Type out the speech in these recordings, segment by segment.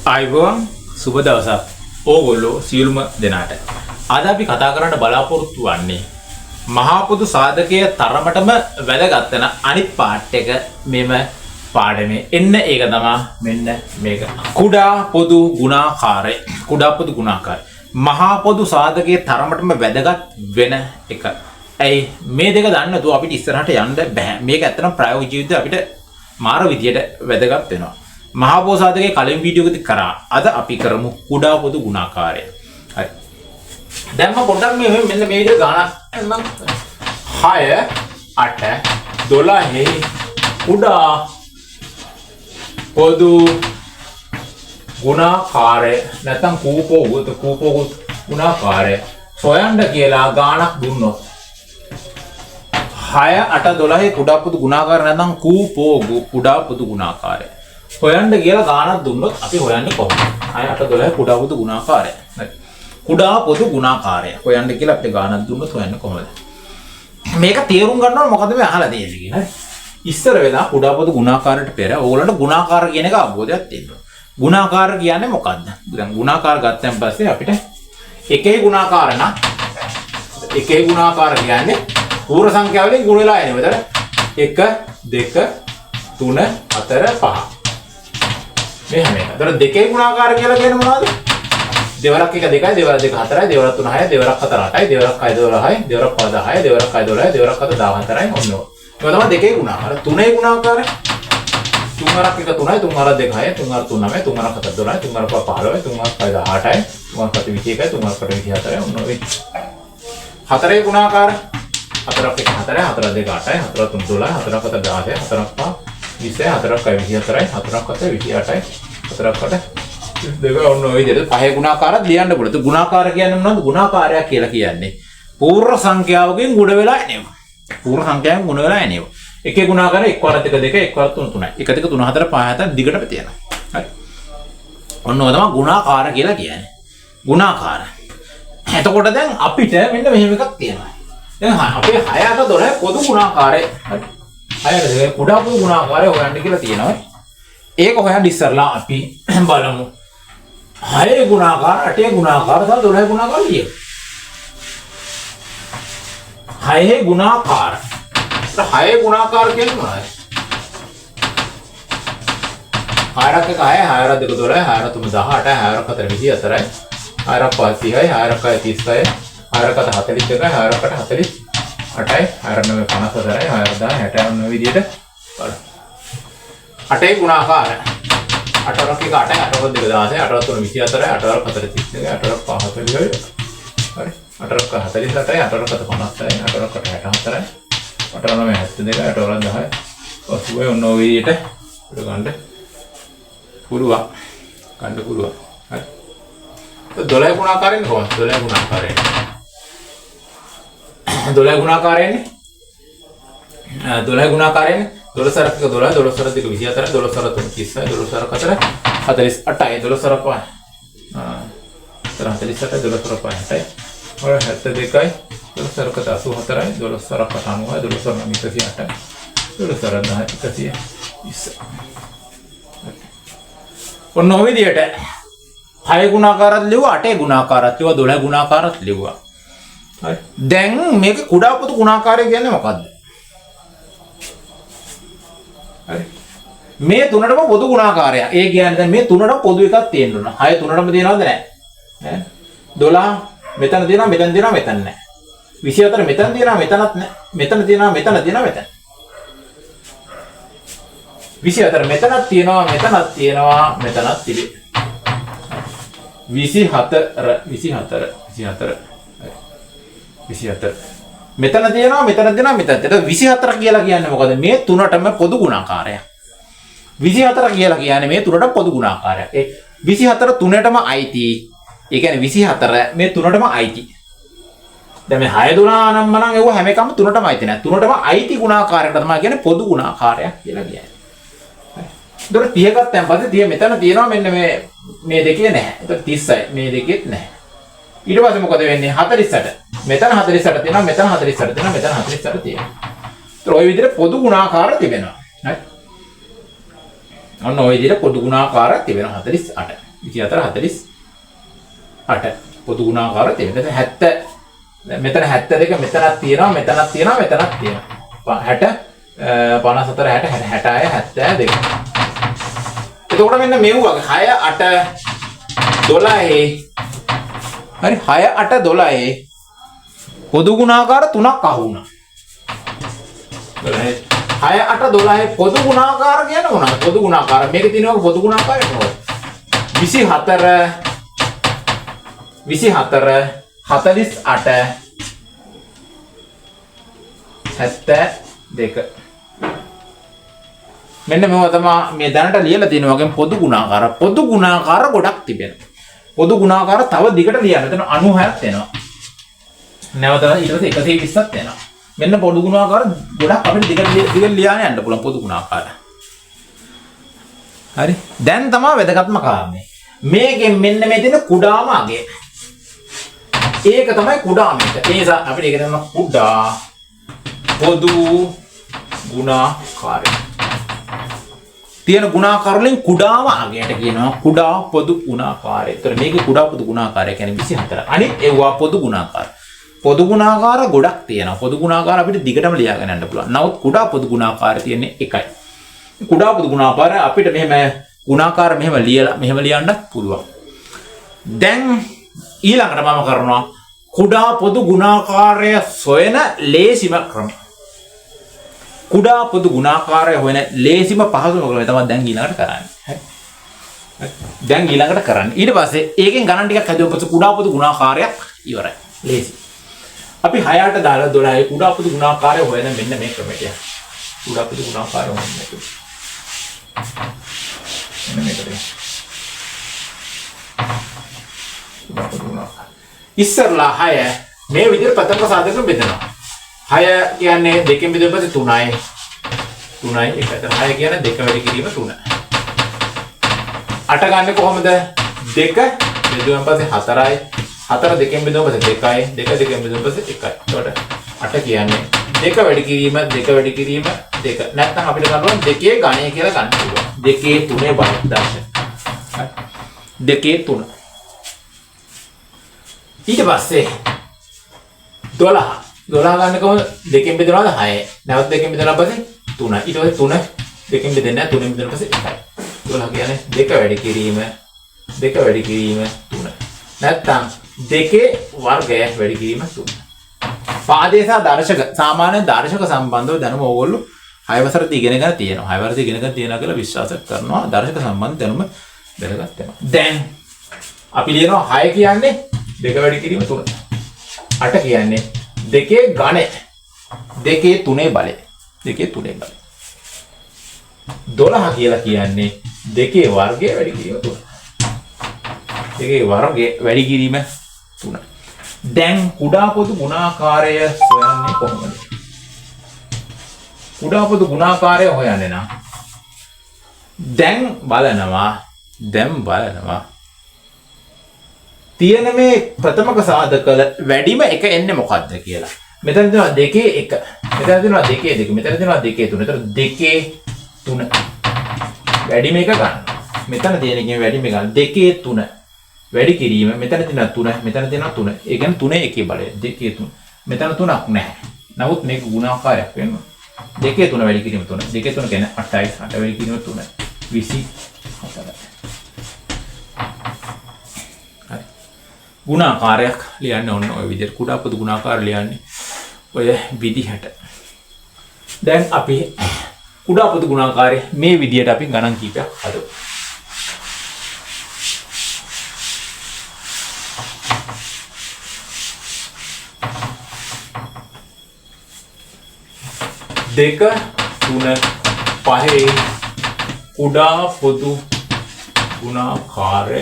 ආයුබෝවන් සුබ දවසක් ඕගොල්ලෝ සියලුම දෙනාට. අද අපි කතා කරන්න බලාපොරොත්තු වෙන්නේ මහා පොදු සාධකයේ තරමටම වැදගත් වෙන අනිත් පාර්ට් එක මෙම පාඩමේ එන්න ඒක තමයි මෙන්න මේක. කුඩා පොදු ගුණාකාරය. කුඩා පොදු ගුණාකාරය. මහා පොදු සාධකයේ තරමටම වැදගත් වෙන එක. ඇයි මේ දෙක දන්නේ නැතුව අපිට ඉස්සරහට යන්න බෑ. මේක ඇත්තටම ප්‍රායෝගික ජීවිතේ අපිට මාර විදියට වැදගත් වෙනවා. මහා පොදු සාධකයේ කලින් වීඩියෝ එකදී කරා. අද අපි කරමු කුඩා පොදු ගුණාකාරය. හරි. දැන් මම පොඩ්ඩක් මෙන්න මේ විදිහට ගණන් 6 8 12 කුඩා පොදු ගුණාකාරය නැත්නම් කූපෝ ගුණාකාරය සොයන්න කියලා ගාණක් දුන්නොත් 6 8 12 කුඩා පොදු ගුණාකාරය නැත්නම් කූපෝ කුඩා පොදු ගුණාකාරය හොයන්න කියලා ගාණක් දුන්නොත් අපි හොයන්නේ කොහොමද? 6 8 12 කුඩා පොදු ගුණාකාරය. හරි. කුඩා පොදු ගුණාකාරය හොයන්න කියලා අපිට ගාණක් දුන්නොත් හොයන්නේ කොහොමද? මේක තේරුම් ගන්න ඕන මොකද මේ අහලා තියෙන්නේ කියලා. හරි. ඉස්සර වෙලා කුඩා පොදු ගුණාකාරයට පෙර ඕගොල්ලන්ට ගුණාකාර කියන එක අවබෝධයක් තියෙනවා. ගුණාකාර කියන්නේ මොකද්ද? දැන් ගුණාකාර ගත්තන් පස්සේ අපිට එකේ ගුණාකාර නම් එකේ ගුණාකාර කියන්නේ පූර්ණ සංඛ්‍යා වලින් ගුණ වෙලා එනවා. එතන 1 2 3 4 5 මේ හැම එක. ඒතර දෙකේ ගුණාකාර කියලා කියන්නේ මොනවද? දෙවරක් 1 2යි, දෙවරක් 2 4යි, දෙවරක් 3 6යි, දෙවරක් 4 8යි, දෙවරක් 6 12යි, දෙවරක් 5 10යි, දෙවරක් 6 12යි, දෙවරක් 7 14යි ඔන්න ඔය. ඒක තමයි දෙකේ ගුණාකාර. තුනේ ගුණාකාරය. තුන් වරක් 1 3යි, තුන් වරක් 2 6යි, තුන් වරක් 3 9යි, තුන් වරක් 4 12යි, තුන් වරක් 5 15යි, තුන් වරක් 6 18යි, තුන් වරක් 7 21යි, තුන් වරක් 8 24යි ඔන්න ඔය. හතරේ ගුණාකාර. 4ක් 1 4යි, 4ක් 2 8යි, 4ක් 3 12යි, 4ක් 4 16යි, 4ක් 5 20යි, 4ක් 6 24යි, 4ක් 7 28යි, 4ක් 8 දෙක ඔන්න ඔය විදිහට පහේ ගුණාකාරات ලියන්න පුළුවන්. ගුණාකාර කියන්නේ මොනවද? ගුණාකාරයක් කියලා කියන්නේ පූර්ණ සංඛ්‍යාවකින් ගුණ වෙලා එනවා. පූර්ණ සංඛ්‍යාවෙන් ගුණ වෙලා එනවා. එකේ ගුණාකාරය 1 වරක් 2 2 1 වරක් 3 3යි. 1 2 3 4 5 7 දිගටම තියෙනවා. හරි. ඔන්න ඔය තමයි ගුණාකාර කියලා කියන්නේ. ගුණාකාර. එතකොට දැන් අපිට මෙන්න මෙහෙම එකක් තියෙනවා. දැන් අපේ 6 8 12 පොදු ගුණාකාරය. හරි. 6 8 කුඩා පොදු ගුණාකාරය හොයන්න කියලා තියෙනවා. ඒක හොයන්න ඉස්සරලා අපි බලමු. 6 ගුණාකාර 8 ගුණාකාර සහ 12 ගුණාකාර ලියමු. 6 ගුණාකාර. 6 ගුණාකාර කියන්නේ මොනවද? 6ක් 1 6යි, 6ක් 2 12යි, 6ක් 3 18යි, 6ක් 4 24යි, 6ක් 5 30යි, 6ක් 6 36යි, 6ක් 7 42යි, 6ක් 8 48යි, 6ක් 9 54යි, 6ක් 10 60යි ඔන්න ඔය විදිහට බලන්න. 8 ගුණාකාර 8 වරක් 1 8යි, 8 වරක් 2 16යි, 8 වරක් 3 24යි, 8 වරක් 4 32යි, 8 වරක් 5 42යි. හරි. 8 වරක් 47යි, 8 වරක් 50යි, 8 වරක් 64යි, 8 වරක් 72යි, 8 වරක් 10යි. ඔස්සේ ඔන්න ඔය විදිහට ගන්න පුළුවන්. ගන්න පුළුවන්. හරි. 12 ගුණාකාරයෙන් කොහොමද? 12 ගුණාකාරයෙන්. 12 ගුණාකාරයෙන් 12 ගුණාකාරයෙන් 12 සරක 12 12 සරක 24 12 සරක 30 12 සරක 4 48යි 12 සරක 5 48 12 සරක 5යි ඔය 72යි 12 සරක 84යි 12 සරක 90යි 12 සරක 108යි 12 සරක 10යි 120 ඔන්න ඔය විදියට 6 ගුණාකාරات ලියුවා 8 ගුණාකාරات ලියුවා 12 ගුණාකාරات ලියුවා. හරි. දැන් මේක කුඩා පොදු ගුණාකාරය කියන්නේ මොකද්ද? හරි. මේ තුනටම පොදු ගුණාකාරය. ඒ කියන්නේ දැන් මේ තුනටම පොදු එකක් තියෙන්න ඕන. 6 තුනටම තියෙනවද නැහැ? ඈ 12 මෙතන තියෙනවා මෙතන තියෙනවා මෙතන නැහැ. 24 මෙතන තියෙනවා මෙතනත් නැහැ. මෙතන තියෙනවා මෙතන තියෙනවා මෙතන. 24 මෙතනත් තියෙනවා මෙතනත් තියෙනවා මෙතනත් තිබේ. 24 මෙතන තියෙනවා මෙතන තියෙනවා මෙතන. ඒක 24 කියලා කියන්නේ මොකද? මේ තුනටම පොදු ගුණාකාරයක්. 24 කියලා කියන්නේ මේ තුනටම පොදු ගුණාකාරයක්. ඒ 24 තුනටම අයිති. ඒ කියන්නේ 24 මේ තුනටම අයිති. දැන් මේ 6 12 නම් මනම් ඒව හැම එකම තුනටම අයිති නෑ. තුනටම අයිති ගුණාකාරයකට තමයි කියන්නේ පොදු ගුණාකාරයක් කියලා කියන්නේ. හරි. ඒතකොට 30 ගත්තන් පස්සේ 30 මෙතන තියෙනවා මෙන්න මේ දෙකේ නැහැ. ඒතකොට 30යි මේ දෙකෙත් නැහැ. ඊට පස්සේ මොකද වෙන්නේ? 48. මෙතන 48 තියෙනවා, මෙතන 48 තියෙනවා, මෙතන 48 තියෙනවා. ඒතර ওই විදිහට පොදු ගුණාකාර තිබෙනවා. හරි. ඔන්න ওই විදිහට පොදු ගුණාකාරයක් තිබෙනවා 48. 24 48 පොදු ගුණාකාර තියෙනවා. දැන් 70 මෙතන 72 මෙතනක් තියෙනවා මෙතනක් තියෙනවා මෙතනක් තියෙනවා 60 54 60 66 72. එතකොට මෙන්න මේ වගේ 6 8 12 හරි 6 8 12 පොදු ගුණාකාර තුනක් අහු වුණා. 6 8 12 පොදු ගුණාකාර කියන්නේ මොනවද? පොදු ගුණාකාර මේකේ තියෙනවා පොදු ගුණාකාරය මොනවද? 24 48 72 මෙන්න මේවා තමයි මේ දැනට ලියලා තියෙන වගේ පොදු ගුණාකාර ගොඩක් තිබෙනවා. පොදු ගුණාකාර තව දිගට ලියන්න. එතන 96ක් එනවා. නැවත ඊට පස්සේ 120ක් එනවා. මෙන්න පොදු ගුණාකාර ගොඩක් අපිට දිගට ලියාගෙන යන්න පුළුවන් පොදු ගුණාකාර. හරි. දැන් තමයි වැදගත්ම කාරණේ. මේකෙන් මෙන්න මේ තියෙන කුඩාම අගය. ඒක තමයි කුඩාම එක. ඒ නිසා අපිට ඒක තමයි කුඩා පොදු ගුණාකාරය. තියෙන ගුණාකාර වලින් කුඩාම අගයට කියනවා කුඩා පොදු ගුණාකාරය. ඒතර මේක කුඩා පොදු ගුණාකාරය කියන්නේ 24. අනිත් ඒවා පොදු ගුණාකාර. පොදු ගුණාකාර ගොඩක් තියෙනවා. පොදු ගුණාකාර අපිට දිගටම ලියාගෙන යන්න පුළුවන්. නමුත් කුඩා පොදු ගුණාකාරය තියෙන්නේ එකයි. කුඩා පොදු ගුණාකාරය අපිට මෙහෙම ගුණාකාර මෙහෙම ලියන්නත් පුළුවන්. දැන් ඊළඟට මම කරනවා කුඩා පොදු ගුණාකාරය සොයන ලේසිම ක්‍රමය. කුඩා පොදු ගුණාකාරය හොයන ලේසිම පහසුම ක්‍රමය තමයි දැන් ඊළඟට කරන්නේ. හරි. දැන් ඊළඟට කරන්නේ. ඊට පස්සේ ඒකෙන් ගණන් ටිකක් හදුවොත් පස්සේ කුඩා පොදු ගුණාකාරයක් ඉවරයි. ලේසි. අපි 6 8 දාලා 12 කුඩා පොදු ගුණාකාරය හොයන මෙන්න මේ ක්‍රමයට යන්න. කුඩා පොදු ගුණාකාරය හොයන්න මේක. මෙන්න මේකට. කුඩා පොදු ගුණාකාරය. ඉස්සරලා 6 මේ විදිහට ප්‍රථම සාධකයෙන් බෙදනවා. 6 කියන්නේ 2කින් බෙදුවා පස්සේ 3යි. 3යි 1. 6 කියන්නේ 2 වැඩි කිරීම 3. 8 ගන්න කොහොමද? 2 බෙදුවා පස්සේ 4යි. 4 2කින් බෙදුවා පස්සේ 2යි. 2 2කින් බෙදුවා පස්සේ 1යි. එතකොට 8 කියන්නේ 2 වැඩි කිරීම 2 වැඩි කිරීම 2. නැත්නම් අපිට ගන්න ඕන 2 ගණය කියලා ගන්න පුළුවන්. 2 3 බලන්න දර්ශන. 2 3. ඊට පස්සේ 12 ගන්න කොහොමද? 2කින් බෙදනවාද 6යි. නැවත 2කින් බෙදනවා පස්සේ 3යි. ඊට පස්සේ 3 2කින් බෙදෙන්නේ නැහැ. 3කින් බෙදනවා පස්සේ 1යි. 12 කියන්නේ 2 වැඩි කිරීම 3. නැත්තම් 2 වර්ගය වැඩි කිරීම 3. පාදේ සහ දර්ශක සාමාන්‍ය දර්ශක සම්බන්ධව දැනුම ඕගොල්ලෝ 6 වසරදී ඉගෙනගෙන තියෙනවා. 6 වසරදී ඉගෙනගෙන තියෙනවා කියලා විශ්වාස කරනවා. දර්ශක සම්බන්ධ දැනුම දැනගත් වෙනවා. දැන් අපි ලියනවා 6 කියන්නේ 2 වැඩි කිරීම 3. 8 කියන්නේ 2 ගණය 2 3 බලය 2 3 බලය 12 කියලා කියන්නේ 2 වර්ගය වැඩි කිරීම 3. 2 වර්ගය වැඩි කිරීම 3. දැන් කුඩා පොදු ගුණාකාරය හොයන්නේ කොහොමද? කුඩා පොදු ගුණාකාරය හොයන්නේ නම් දැන් බලනවා තියෙන මේ ප්‍රථමක සාධකවල වැඩිම එක එන්නේ මොකද්ද කියලා. මෙතන තියෙනවා 2 1. මෙතන තියෙනවා 2 2. මෙතන තියෙනවා 2 3. ඒතර 2 3. වැඩිම එක ගන්න. මෙතන තියෙන එකෙන් වැඩිම ගන්න. 2 3. වැඩි කිරීම මෙතන තියෙනවා 3. මෙතන තියෙනවා 3. ඒ කියන්නේ 3 1 බලය. 2 3. මෙතන 3ක් නැහැ. නමුත් මේක ගුණාකාරයක් වෙනවා. 2 3 වැඩි කිරීම 3. 2 3 කියන්නේ 8යි. 8 වැඩි කිරීම 3. 24. ගුණාකාරයක් ලියන්න ඕන ඔය විදිහට කුඩා පොදු ගුණාකාර ලියන්නේ ඔය විදිහට. දැන් අපි කුඩා පොදු ගුණාකාරයේ මේ විදිහට අපි ගණන් කීපයක් හදමු. දෙක 3 5 කුඩා පොදු ගුණාකාරය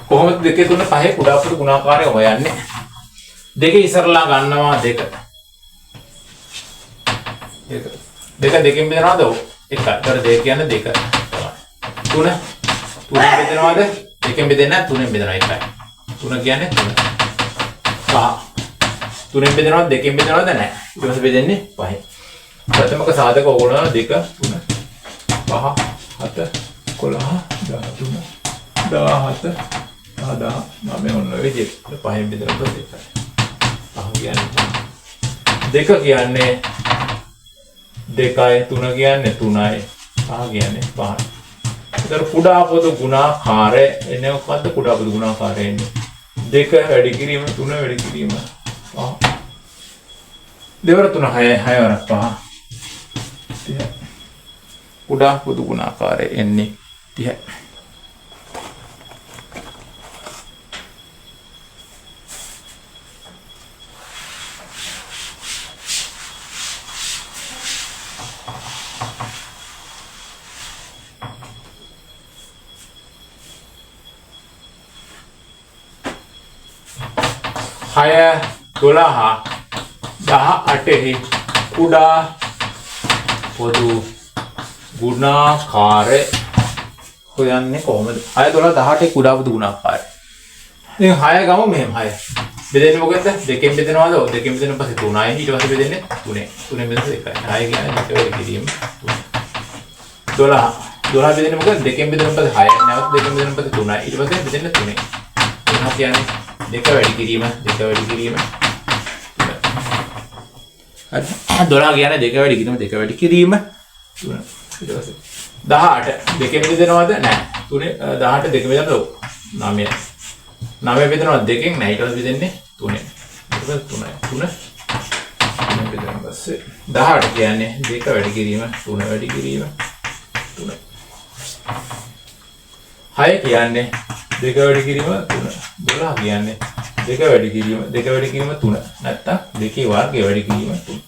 කොහොමද 2 3 5 කුඩා පොදු ගුණාකාරය හොයන්නේ? 2 ඉස්සරලා ගන්නවා 2. 2 2කින් බෙදනවාද? 1. ඒතර 2 කියන්නේ 2 තමයි. 3 බෙදනවාද? 2කින් බෙදෙන්නේ නැහැ 3කින් බෙදනවා 1යි. 3 කියන්නේ 3. 5 3කින් බෙදනවාද 2කින් බෙදනවාද නැහැ. ඊට පස්සේ බෙදෙන්නේ 5යි. ප්‍රථමක සාධක ඕගොල්ලෝ 2 3 5 7 11 13 17 19 ඔන්න ඔය විදිහට 5න් බෙදනකොට 2යි. පහ කියන්නේ දෙක කියන්නේ 2යි 3 කියන්නේ 3යි 5 කියන්නේ 5යි. ඒතර කුඩා පොදු ගුණාකාරය එන්නේ මොකද්ද? කුඩා පොදු ගුණාකාරය එන්නේ 2 වැඩි කිරීම 3 වැඩි කිරීම 5. දෙවර 3 6 6 වරක් 5 30. කුඩා පොදු ගුණාකාරය එන්නේ 30යි. Haya 12 18 කුඩා පොදු ගුණාකාරය හොයන්නේ කොහොමද? 6 12 18 කුඩා පොදු ගුණාකාරය. ඉතින් 6 ගමු මෙහෙම 6. බෙදෙන්නේ මොකද? දෙකෙන් බෙදනවාද? ඔව් දෙකෙන් බෙදෙන පස්සේ 3යි. ඊට පස්සේ බෙදෙන්නේ 3. 3ෙන් බෙදෙන 1යි. 6 කියන්නේ දෙක වැඩි කිරීම 12. 12 බෙදෙන්නේ මොකද? දෙකෙන් බෙදෙන පස්සේ 6යි. නැවත දෙකෙන් බෙදෙන පස්සේ 3යි. ඊට පස්සේ බෙදෙන්නේ 3යි. එහෙනම් කියන්නේ දෙක වැඩි කිරීම 12 කියන්නේ දෙක වැඩි කිරීම 3 ඊට පස්සේ 18 දෙකෙන් බෙදනවද නැහැ 3 18 දෙක බෙදනවද 9 9 බෙදනවද දෙකෙන් නැහැ ඊට පස්සේ බෙදෙන්නේ 3 ඊට පස්සේ 3 බෙදන පස්සේ 18 කියන්නේ දෙක වැඩි කිරීම 3 වැඩි කිරීම 3 6 කියන්නේ දෙක වැඩි කිරීම 3 12 කියන්නේ දෙක වැඩි කිරීම 3 නැත්තම් දෙකේ වර්ගය වැඩි කිරීම 3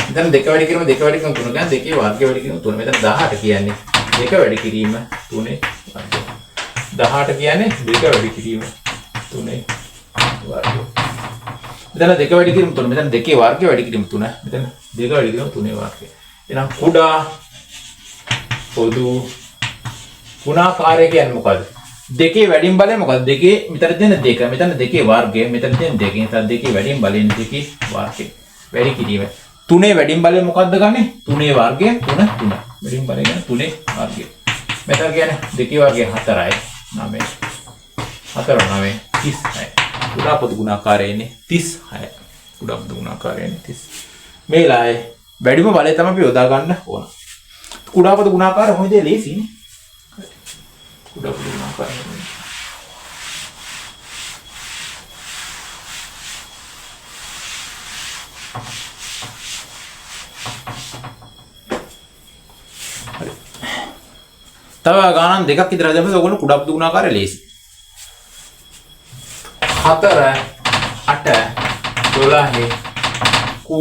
මෙතන දෙක වැඩි කිරීම 3 කියන්නේ දෙකේ වර්ගය වැඩි කිරීම 3 මෙතන 18 කියන්නේ දෙක වැඩි කිරීම 3 වර්ගය 18 කියන්නේ දෙක වැඩි කිරීම 3 වර්ගය මෙතන දෙක වැඩි කිරීම 3 මෙතන දෙකේ වර්ගය වැඩි කිරීම 3 මෙතන දෙක වැඩි කිරීම 3 වර්ගය එහෙනම් කුඩා පොදු ගුණාකාරය කියන්නේ මොකද්ද? දෙකේ වැඩිම බලය මොකද්ද? දෙකේ මෙතන තියෙන දෙක, මෙතන දෙකේ වර්ගය, මෙතන තියෙන දෙකේ. එතන දෙකේ වැඩිම බලයෙන් දෙකේ වර්ගය. වැඩි කිරීම. තුනේ වැඩිම බලය මොකද්ද ගන්නෙ? තුනේ වර්ගය 3 3. වැඩිම බලය කියන්නේ තුනේ වර්ගය. මෙතන කියන්නේ දෙකේ වර්ගය 4යි 9. 4 9 36. කුඩා පොදු ගුණාකාරය එන්නේ 36. කුඩා පොදු ගුණාකාරය එන්නේ 30. මේ ලායේ වැඩිම බලය තමයි අපි යොදා ගන්න ඕන. කුඩා පොදු ගුණාකාරය මොකද ලේසියිනේ. කුඩා පොදු ගුණාකාරය. හරි. තව ගානක් දෙකක් විතර හදන්න ඕගොල්ලෝ කුඩා පොදු ගුණාකාරය ලේසි. 4 8 12 ку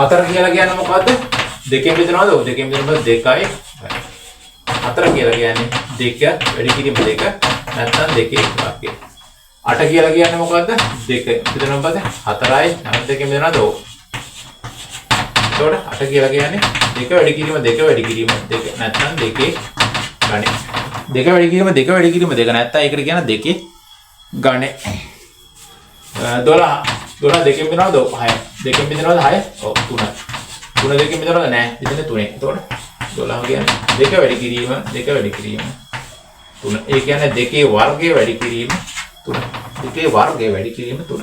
හතර කියලා කියන්නේ මොකද්ද? දෙකෙන් බෙදනවද? ඔව් දෙකෙන් බෙදනකොට 2යි. හතර කියලා කියන්නේ 2 වැඩි කිරීම 2 නැත්නම් 2 වර්ගය. 8 කියලා කියන්නේ මොකද්ද? 2 බෙදනකොට 4යි. නැත්නම් දෙකෙන් බෙදනවද? ඔව්. එතකොට 8 කියලා කියන්නේ 2 වැඩි කිරීම 2 වැඩි කිරීම 2 නැත්නම් 2 ගණය. 2 වැඩි කිරීම 2 වැඩි කිරීම 2 නැත්නම් ඒකට කියන 2 ගණය. 12 දෙකෙන් බෙදනවද? 6. දෙකෙන් බෙදනවද 6? ඔව් 3. 3 දෙකෙන් බෙදනවද? නැහැ. බෙදෙන්නේ 3. එතකොට 12 කියන්නේ 2 වැඩි කිරීම 2 වැඩි කිරීම 3. ඒ කියන්නේ දෙකේ වර්ගය වැඩි කිරීම 3. දෙකේ වර්ගය වැඩි කිරීම 3.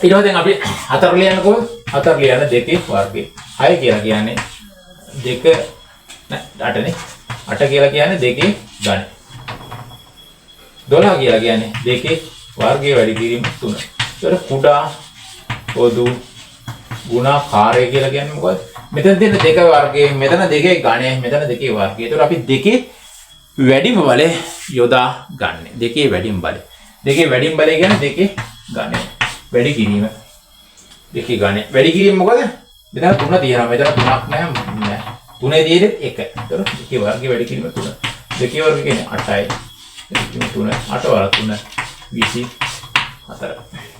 ඊට පස්සේ දැන් අපි 4 ලියන්නකෝ. 4 ලියන්න දෙකේ වර්ගය. 6 කියලා කියන්නේ 2 නෑ 8 නේ. 8 කියලා කියන්නේ දෙකේ ගණය. 12 කියලා කියන්නේ දෙකේ වර්ගය වැඩි කිරීම 3. ඒතර කුඩා පොදු ගුණාකාරය කියලා කියන්නේ මොකද්ද? මෙතන තියෙන දෙක වර්ගය, මෙතන දෙකේ ගණය, මෙතන දෙකේ වර්ගය. ඒතර අපි දෙකේ වැඩිම බලය යොදා ගන්න. දෙකේ වැඩිම බලය. දෙකේ වැඩිම බලය කියන්නේ දෙකේ ගණය. වැඩි කිරීම. දෙකේ ගණය. වැඩි කිරීම මොකද? මෙතන 3 තියෙනවා. මෙතන 3ක් නැහැ. 3 තියෙන්නේ 1. ඒතර දෙකේ වර්ගය වැඩි කිරීම 3. දෙකේ වර්ගය කියන්නේ 8යි. 3 8 වරක් 3 24.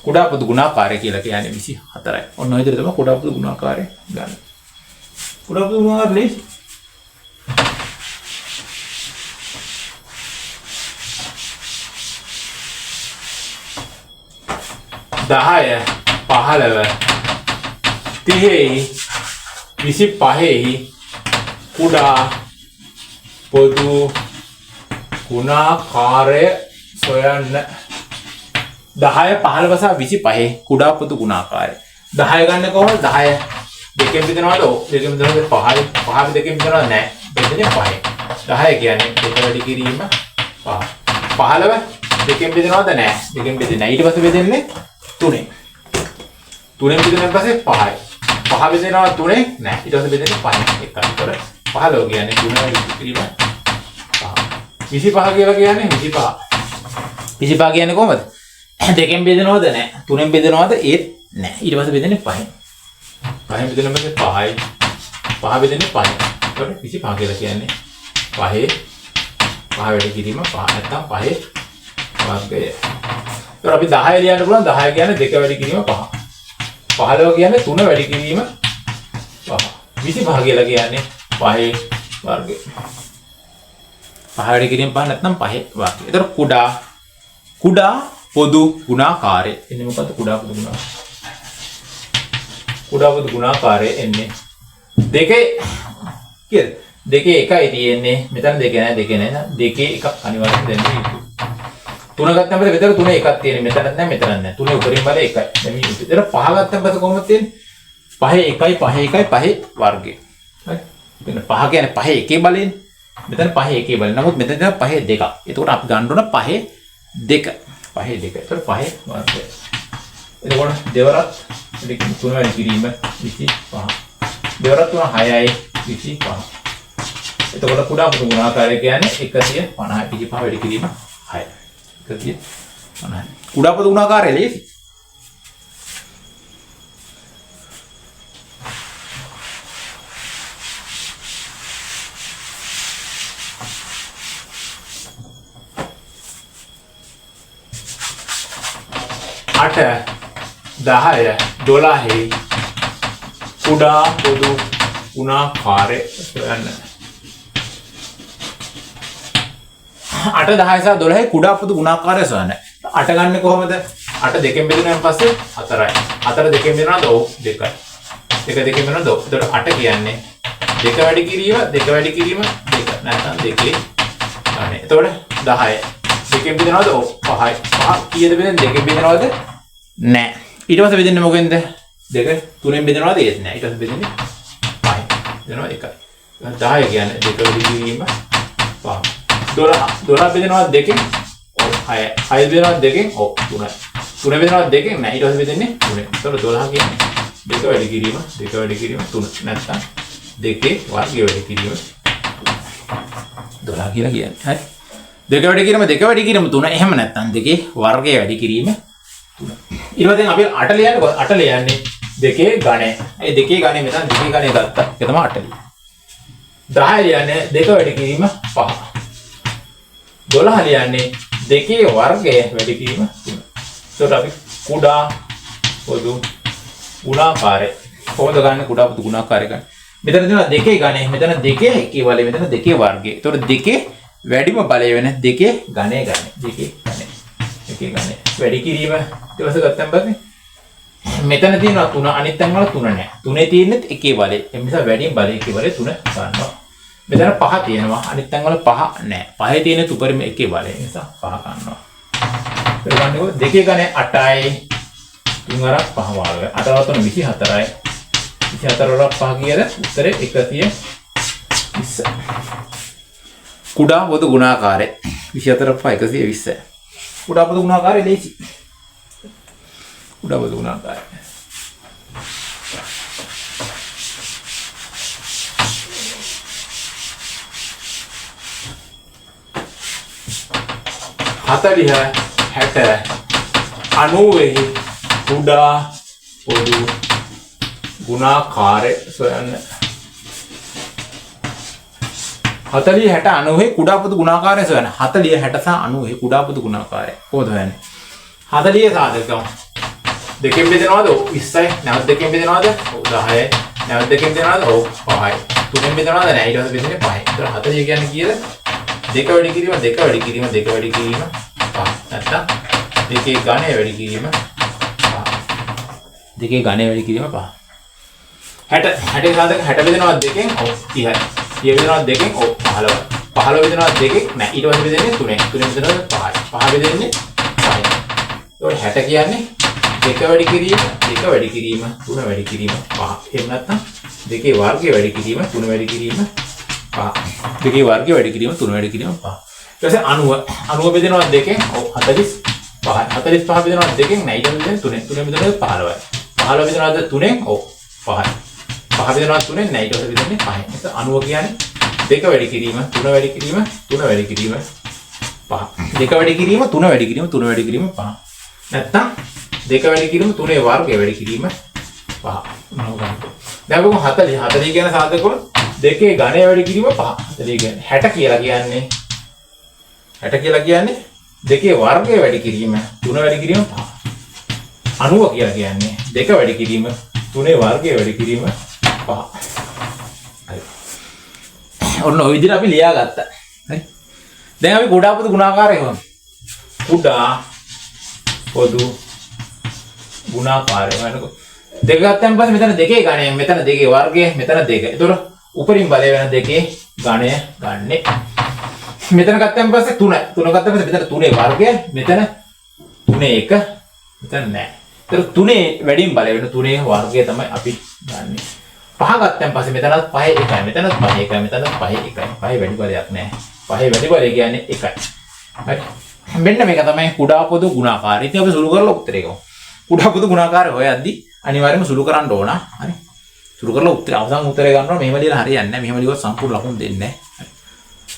කුඩා පොදු ගුණාකාරය කියලා කියන්නේ 24යි. ඔන්න ඔය විදිහට තමයි කුඩා පොදු ගුණාකාරය ගන්න. කුඩා පොදු ගුණාකාරය ලේසි. දහය 15 30යි 25යි කුඩා පොදු ගුණාකාරය සොයන්න. 10 15 සහ 25 කුඩා පොදු ගුණාකාරය. 10 ගන්න කොහොමද? 10 දෙකෙන් බෙදනවද? දෙකෙන් බෙදනවද? 5යි 5 දෙකෙන් බෙදනවද? නැහැ. බෙදන්නේ 5යි. 10 කියන්නේ දෙක වැඩි කිරීම 5. 15 දෙකෙන් බෙදනවද? නැහැ. දෙකෙන් බෙදෙන්නේ නැහැ. ඊට පස්සේ බෙදෙන්නේ 3ෙන්. 3ෙන් බෙදුණාන් පස්සේ 5යි. 5 බෙදෙනවා 3ෙන් නැහැ. ඊට පස්සේ බෙදෙන්නේ 5යි. එකයි. ඒතර 15 කියන්නේ 3 වැඩි කිරීම 5. 25 කියලා කියන්නේ 25. 25 කියන්නේ කොහොමද? දෙකෙන් බෙදනවද? නැහැ. 3ෙන් බෙදනවද? ඒත් නැහැ. ඊට පස්සේ බෙදෙන්නේ 5යි. 5ෙන් බෙදෙන පස්සේ 5යි. 5 බෙදෙන්නේ 5යි. ඒතකොට 25 කියලා කියන්නේ 5 වැඩි කිරීම 5 නැත්නම් 5 වර්ගය. ඒතකොට අපි 10 ලියන්න පුළුවන්. 10 කියන්නේ 2 වැඩි කිරීම 5. 15 කියන්නේ 3 වැඩි කිරීම 5. 25 කියලා කියන්නේ 5 වර්ගය. 5 වැඩි කිරීම 5 නැත්නම් 5 වර්ගය. ඒතකොට කුඩා පොදු ගුණාකාරය. එන්නේ මොකද්ද කුඩා පොදු ගුණාකාරය? කුඩා පොදු ගුණාකාරය එන්නේ දෙකේ කියද? දෙකේ එකයි තියෙන්නේ. මෙතන දෙක නැහැ, දෙක නැහැ. දෙකේ එකක් අනිවාර්යෙන් දෙන්න යුතුයි. 3 ගත්තම පස්සේ මෙතන 3 එකක් තියෙන්නේ. මෙතනත් නැහැ, මෙතනත් නැහැ. 3 උඩරින් බලය එකයි. දැන් මේ යුතුයි. ඒතර 5 ගත්තම පස්සේ කොහොමද තියෙන්නේ? 5 1යි 5 1යි 5 වර්ගය. හරි. මෙතන 5 කියන්නේ 5 එකේ බලයෙන්. මෙතන 5 එකේ බලයෙන්. නමුත් මෙතන තියෙන 5 දෙකක්. එතකොට අපි ගන්න ඕන 5 2. 5 2. ඒතර 5 වර්ගය. එතකොට දෙවරක් 3 වැඩි කිරීම 25. දෙවරක් 3 6යි 25. එතකොට කුඩා පොදු ගුණාකාරය කියන්නේ 150. 25 වැඩි කිරීම 6. 150. කුඩා පොදු ගුණාකාරය ලේසි. අට 10 12 කුඩා පොදු ගුණාකාරය සොයන්න. 8 10 සහ 12 කුඩා පොදු ගුණාකාරය සොයන්න. 8 ගන්න කොහොමද? 8 දෙකෙන් බෙදුණාන් පස්සේ 4යි. 4 දෙකෙන් බෙදුණාද? ඔව් 2යි. 2 දෙකෙන් බෙදුණාද? ඔව්. එතකොට 8 කියන්නේ 2 වැඩි කිරීම 2 වැඩි කිරීම 2 නැත්නම් 2 ගන්න. එතකොට 10 දෙකෙන් බෙදුණාද? ඔව් 5යි. 5 කීයද බෙදෙන්නේ? දෙකෙන් බෙදනවද? නැහැ. ඊට පස්සේ බෙදෙන්නේ මොකෙන්ද? 2 3ෙන් බෙදනවද? ඒත් නැහැ. ඊට පස්සේ බෙදෙන්නේ 5යි. බෙදනවා 1යි. 10 කියන්නේ 2 වැඩි කිරීම 5. 12 බෙදනවා 2කින් ඔව් 6යි 6 බෙදනවා 2කින් ඔව් 3යි 3 බෙදනවා 2කින් නැහැ ඊට පස්සේ බෙදෙන්නේ 3යි. ඒතකොට 12 කියන්නේ 2 වැඩි කිරීම 3 නැත්නම් 2 වර්ගය වැඩි කිරීම 12 කියලා කියන්නේ. හරි 2 වැඩි කිරීම 3 එහෙම නැත්නම් 2 වර්ගය වැඩි කිරීම 3. ඊට පස්සේ අපි 8 ලියන්නේ 8 ලියන්නේ 2 ගණය. ඒ 2 ගණය මෙතන 2 ගණය ගත්තා. ඒක තමයි 8 ලියන්නේ. 10 ලියන්නේ 2 වැඩි කිරීම 5. 12 ලියන්නේ 2 වර්ගය වැඩි කිරීම 3. ඒකට අපි කුඩා පොදු ගුණාකාරය කොහොමද ගන්න? කුඩා පොදු ගුණාකාරය ගන්න. මෙතන තියෙනවා 2 ගණය. මෙතන 2 එකේ බලය. මෙතන 2 වර්ගය. ඒකට 2 වැඩිම බලය වෙන 2 ගණය ගන්න. 2 ගණය වැඩි කිරීම ඊට පස්සේ ගත්තම පස්සේ මෙතන තියෙනවා 3 අනිත් තැන් වල 3 නැහැ. 3 තියෙන්නේ එකේ බලය. ඒ නිසා වැඩිම බලය එකේ බලය 3 ගන්නවා. මෙතන 5 තියෙනවා. අනිත් තැන් වල 5 නැහැ. 5 තියෙන උපරිම එකේ බලය. ඒ නිසා 5 ගන්නවා. ඒක ගන්නකො 2 ගණය 8යි 3 අරක් 5 වාරය. 8 වල 3 24යි. 24 වල 5 කියද උත්තරේ 120. කුඩා පොදු ගුණාකාරය 24 5 120. කුඩා පොදු ගුණාකාරය ලේසි. කුඩා පොදු ගුණාකාරය හතලිහ 60 90 කුඩා පොදු ගුණාකාරය සොයන්න. 40 60 90 කුඩා පොදු ගුණාකාරය සොයන්න. 40 60 සහ 90 කුඩා පොදු ගුණාකාරය කොහොමද හොයන්නේ? 40 සාධකම් දෙකෙන් බෙදනවද? 20යි. නැවත දෙකෙන් බෙදනවද? 10යි. නැවත දෙකෙන් බෙදනවද? 5යි. තුනෙන් බෙදනවද? නැහැ. ඊට පස්සේ බෙදෙන්නේ 5යි. ඒතර 40 කියන්නේ කීයද? 2 වැඩි කිරීම 2 වැඩි කිරීම 2 වැඩි කිරීම 5. නැත්නම් 2 ගණය වැඩි කිරීම 5. 2 ගණය වැඩි කිරීම 5. 60 සාධක 60 බෙදෙනවා දෙකෙන් ඔව් 30යි. 30 බෙදෙනවා දෙකෙන් ඔව් 15යි. 15 බෙදෙනවා දෙකෙන් නෑ ඊට පස්සේ බෙදෙන්නේ 3ෙන්. 3ෙන් බෙදෙනවා 5යි. 5 බෙදෙන්නේ 5යි. ඒකට 60 කියන්නේ දෙක වැඩි කිරීම, දෙක වැඩි කිරීම, 3 වැඩි කිරීම 5. එහෙම නැත්නම් දෙකේ වර්ගය වැඩි කිරීම, 3 වැඩි කිරීම 5. දෙකේ වර්ගය වැඩි කිරීම, 3 වැඩි කිරීම 5. ඊට පස්සේ 90 බෙදෙනවා දෙකෙන් ඔව් 45යි. 45 බෙදෙනවා දෙකෙන් නෑ ඊට පස්සේ 3ෙන්. 3ෙන් බෙදෙනවා 15යි. 15 බෙදෙනවා 3ෙන් ඔව් 5යි. 5 බෙදෙනවා 3ෙන් නෑ ඊට පස්සේ බෙදෙන්නේ 5යි. එතකොට 90 කියන්නේ දෙක වැඩි කිරීම, 3 වැඩි කිරීම, 3 වැඩි කිරීම 5. දෙක වැඩි කිරීම, 3 වැඩි කිරීම, 3 වැඩි කිරීම 5. නැත්තම් දෙක වැඩි කිරීම 3ේ වර්ගය වැඩි කිරීම 5. දැන් බලමු 40. 40 කියන සාධක වල දෙකේ ඝනය වැඩි කිරීම 5. 40 කියන්නේ 60 කියලා කියන්නේ 60 කියලා කියන්නේ දෙකේ වර්ගය වැඩි කිරීම 3 වැඩි කිරීම 5. 90 කියලා කියන්නේ දෙක වැඩි කිරීම 3ේ වර්ගය වැඩි කිරීම 5. හරි. ඔන්න ඔය විදිහට අපි ලියාගත්තා. හරි. දැන් අපි කුඩා පොදු ගුණාකාරය හොයමු. කුඩා පොදු ගුණාකාරය වෙනකොට දෙක ගත්තන් පස්සේ මෙතන දෙකේ ඝනය, මෙතන දෙකේ වර්ගය, මෙතන දෙක. ඒතකොට උපරිම බලය වෙන දෙකේ ඝනය ගන්නෙ. මෙතන ගත්තන් පස්සේ 3. 3 ගත්තන් පස්සේ මෙතන 3ේ වර්ගය, මෙතන 3ේ 1, මෙතන නැහැ. ඒතකොට 3ේ වැඩිම බලය වෙන 3ේ වර්ගය තමයි අපි ගන්නෙ. 5 ගත්තන් පස්සේ මෙතනත් 5 1යි, මෙතනත් 5 1යි, මෙතනත් 5 1යි. 5 වැඩි බලයක් නැහැ. 5 වැඩි බලය කියන්නේ 1යි. හරි. මෙන්න මේක තමයි කුඩා පොදු ගුණාකාරය. ඉතින් අපි සුළු කරලා උත්තරේ ගමු. කුඩා පොදු ගුණාකාරය හොයද්දි අනිවාර්යයෙන්ම සුළු කරන්න ඕන. හරි. සුළු කරලා අවසන් උත්තරේ ගන්නවා. මෙහෙම ලියලා හරියන්නේ නැහැ. මෙහෙම ලියුවොත් සම්පූර්ණ ලකුණු දෙන්නේ නැහැ. හරි.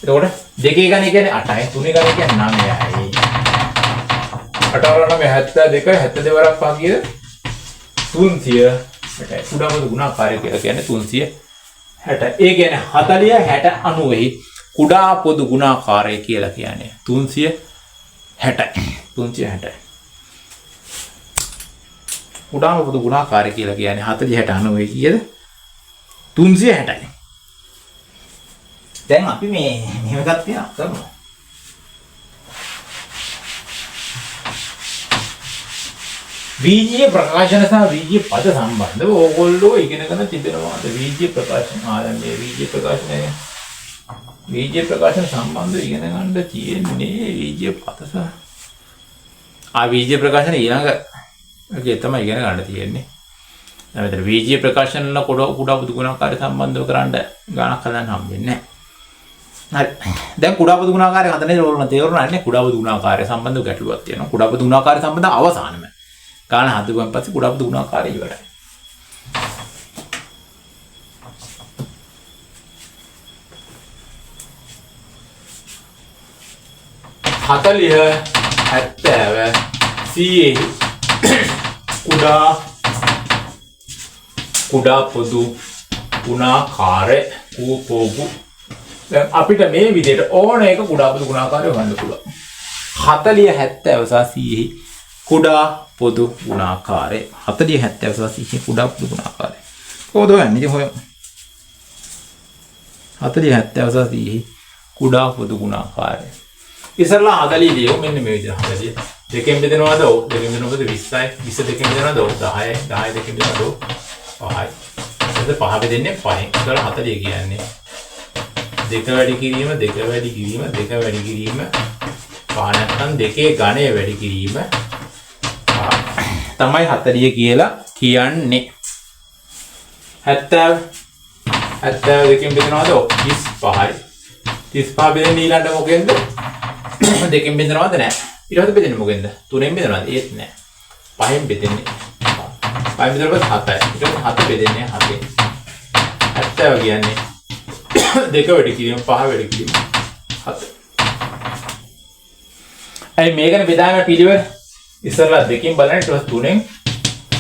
එතකොට දෙකේ ඝනය කියන්නේ 8යි, තුනේ ඝනය කියන්නේ 9යි. 8 වල 9 72, 72 වරක් 5 කීයද? 300. කුඩා පොදු ගුණාකාරය කියලා කියන්නේ 360. ඒ කියන්නේ 40 60 90යි කුඩා පොදු ගුණාකාරය කියලා කියන්නේ 360යි. 360යි. කුඩාම පොදු ගුණාකාරය කියලා කියන්නේ 40 60 90යි කීයද? 360යි. දැන් අපි මෙහෙම එකක් තියනවා කරමු. වීජීය ප්‍රකාශන සහ වීජීය පද සම්බන්ධව ඕගොල්ලෝ ඉගෙනගෙන තිබෙනවාද? වීජීය ප්‍රකාශන ආරම්භයේ වීජීය ප්‍රකාශනය ප්‍රකාශන සම්බන්ධව ඉගෙන ගන්න තියෙන්නේ වීජීය පද සහ වීජීය ප්‍රකාශන ඊළඟ තමයි ඉගෙන ගන්න තියෙන්නේ. දැන් මෙතන වීජීය ප්‍රකාශන කුඩා පොදු ගුණාකාරය සම්බන්ධව කරන්න ගානක් හදන්න හම්බෙන්නේ නැහැ. හරි. දැන් කුඩා පොදු ගුණාකාරය හදන්නේ ඕන තේරුණා නේ. කුඩා පොදු ගුණාකාරය සම්බන්ධව ගැටලුවක් තියෙනවා. කුඩා පොදු ගුණාකාරය සම්බන්ධ අවසානම ගාන හදුවන් පස්සේ කුඩා පොදු ගුණාකාරය ඉවරයි. හතලිය 70 100 කුඩා පොදු ගුණාකාරය කූපෝගු. දැන් අපිට මේ විදිහට ඕන එක කුඩා පොදු ගුණාකාරය හොයන්න පුළුවන්. 40 70 සහ 100 කුඩා පොදු ගුණාකාරය. 40 70 සහ 100 කුඩා පොදු ගුණාකාරය. කොහොමද හොයන්නේ? ඉතින් හොයමු. 40 70 සහ 100 කුඩා පොදු ගුණාකාරය. ඉස්සරලා 40 ලියමු මෙන්න මේ විදිහට 40. දෙකෙන් බෙදනවාද? ඔව්. දෙකෙන් බෙදනවාද 20යි. 20 දෙකෙන් බෙදනවාද? ඔව් 10යි. 10 දෙකෙන් බෙදනවාද? ඔව් 5යි. එතකොට 5 බෙදෙන්නේ 5න්. ඒතකොට 40 කියන්නේ දෙක වැඩි කිරීම, දෙක වැඩි කිරීම, දෙක වැඩි කිරීම 5 නැත්නම් දෙකේ ඝනය වැඩි කිරීම තමයි 40 කියලා කියන්නේ. 70 දෙකෙන් බෙදනවාද? ඔව් 35යි. 35 බෙදෙන්නේ ඊළඟට මොකෙන්ද? දෙකෙන් බෙදනවද? නැහැ. ඊට පස්සේ බෙදෙන්නේ මොකෙන්ද? 3ෙන් බෙදනවද? ඒත් නැහැ. 5ෙන් බෙදෙන්නේ. 5ෙන් බෙදනකොට 7යි. ඊට පස්සේ 7 බෙදෙන්නේ 7ෙන්. 70 කියන්නේ දෙක වැඩි කිරීම 5 වැඩි කිරීම 7. අයි මේකනේ බෙදාගෙන පිළිවෙල ඉස්සරලා දෙකෙන් බලන්න ඊට පස්සේ 3ෙන්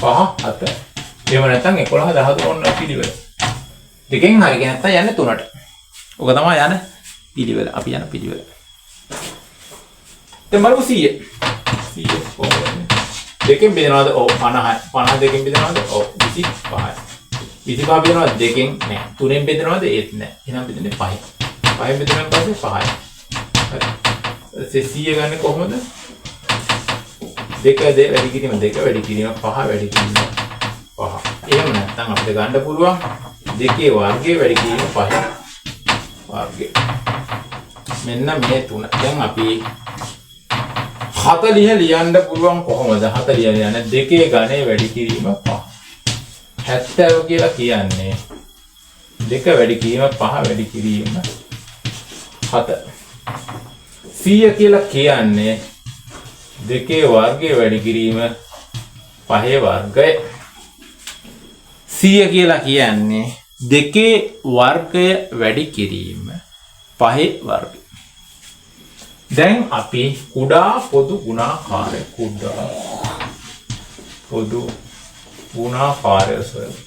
5 7. එහෙම නැත්නම් 11 13 ඔන්න පිළිවෙල. දෙකෙන් හරිය නැත්නම් යන්නේ 3ට. ඔක තමයි යන පිළිවෙල. අපි යන පිළිවෙල. දැන් බලමු 100. 100 කොහොමද? දෙකෙන් බෙදනවාද? ඔව් 50යි. 50 දෙකෙන් බෙදනවාද? ඔව් 25යි. 25 බෙදනවාද? දෙකෙන් නෑ. 3ෙන් බෙදනවාද? ඒත් නෑ. එහෙනම් බෙදන්නේ 5යි. 5ෙන් බෙදුනන් පස්සේ 5යි. හරි. 100 ගන්න කොහොමද? දෙක වැඩි කිරීම 5 වැඩි කිරීම 5. එහෙම එහෙම නැත්නම් අපිට ගන්න පුළුවන් 2 වර්ගය වැඩි කිරීම 5 වර්ගය. මෙන්න මේ තුන. දැන් අපි 40 ලියන්න පුළුවන් කොහොමද? 40 ලියන්න 2 ඝනය වැඩි කිරීම 5. 70 කියලා කියන්නේ 2 වැඩි කිරීම 5 වැඩි කිරීම 7. 100 කියලා කියන්නේ 2 වර්ගය වැඩි කිරීම 5 වර්ගය. 100 කියලා කියන්නේ 2 වර්ගය වැඩි කිරීම 5 වර්ගය. දැන් අපි කුඩා පොදු ගුණාකාරය සොයමු.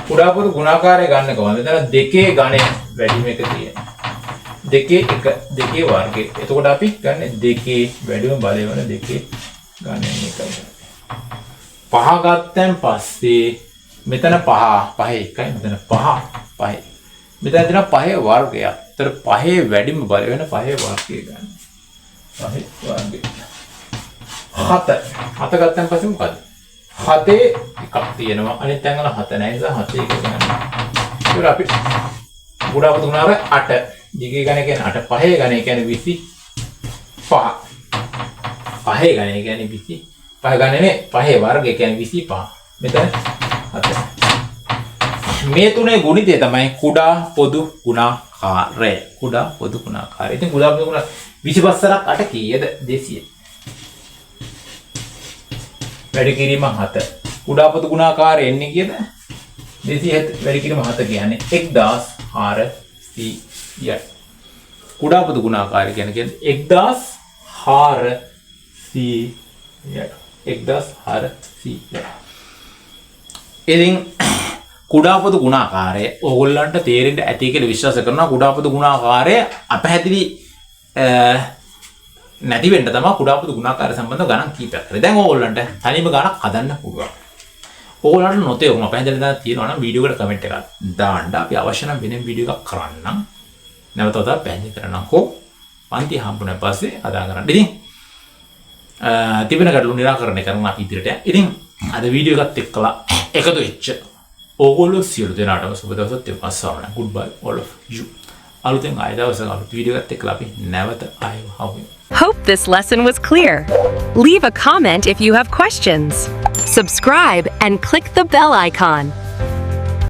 කුඩා පොදු ගුණාකාරය ගන්න කොහොමද? එතන 2 ඝනය වැඩිම එක තියෙනවා. 2 වර්ගය. එතකොට අපි ගන්න 2 වැඩිම බලය වන 2 ඝනය එකයි. 5 ගත්තන් පස්සේ මෙතන 5 එකයි, මෙතන 5. මෙතන තියෙන 5 වර්ගයක්. ඒතර 5 වැඩිම බලය වෙන 5 වර්ගය ගන්න. 5 වර්ගය. 7 ගත්තන් පස්සේ මොකද? 7 එකක් තියෙනවා. අනිත් තැන් වල 7 නැහැ. ඒ නිසා 7 එක ගන්න. ඒතර අපි කුඩා පොදු ගුණාකාරය 8. දිගේ ඝනය කියන්නේ 8. 5 ඝනය කියන්නේ 25. 5 ඝනය කියන්නේ 25. 5 ඝනය නේ 5 වර්ගය කියන්නේ 25. මෙතන 7. මේ තුනේ ගුණිතය තමයි කුඩා පොදු ගුණාකාරය. කුඩා පොදු ගුණාකාරය. ඉතින් කුඩා පොදු ගුණාකාරය 25 සරක් 8 කීයද? 200. වැඩි කිරීම 7. කුඩා පොදු ගුණාකාරය එන්නේ කීයද? 200 වැඩි කිරීම 7 කියන්නේ 1400. කුඩා පොදු ගුණාකාරය කියන්නේ 1400. 1400. ඉතින් කුඩා පොදු ගුණාකාරය ඕගොල්ලන්ට තේරෙන්න ඇති කියලා විශ්වාස කරනවා. කුඩා පොදු ගුණාකාරය අපහැදිලි නැති වෙන්න තමයි කුඩා පොදු ගුණාකාරය සම්බන්ධව ගණන් කීපයක් කරේ. දැන් ඕගොල්ලන්ට තනියම ගණන් හදන්න පුළුවන්. ඕගොල්ලන්ට නොතේරුණා පැහැදිලි දැන් තියෙනවා නම් වීඩියෝ එකට කමෙන්ට් එකක් දාන්න. අපි අවශ්‍ය නම් වෙන වීඩියෝ එකක් කරන්නම්. නැවත වතාවක් පැහැදිලි කරන්නම්. පන්ති හම්බුනේ පස්සේ අදා කරන්න. ඉතින් තිබෙන ගැටලු නිරාකරණය කරන්න අපි ඉදිරියට. ඉතින් අද වීඩියෝ එකත් එක්කලා එකතු වෙච්ච ඕගොල්ලෝ සියලු දෙනාටම සුබ දවසක් තියපස්සාවන. Goodbye all of you. අලුතෙන් ආයෙ දවසක අලුත් වීඩියෝ එකත් එක්කලා අපි නැවත ආයෙ හමු. Hope this lesson was clear. Leave a comment if you have questions. Subscribe and click the bell icon.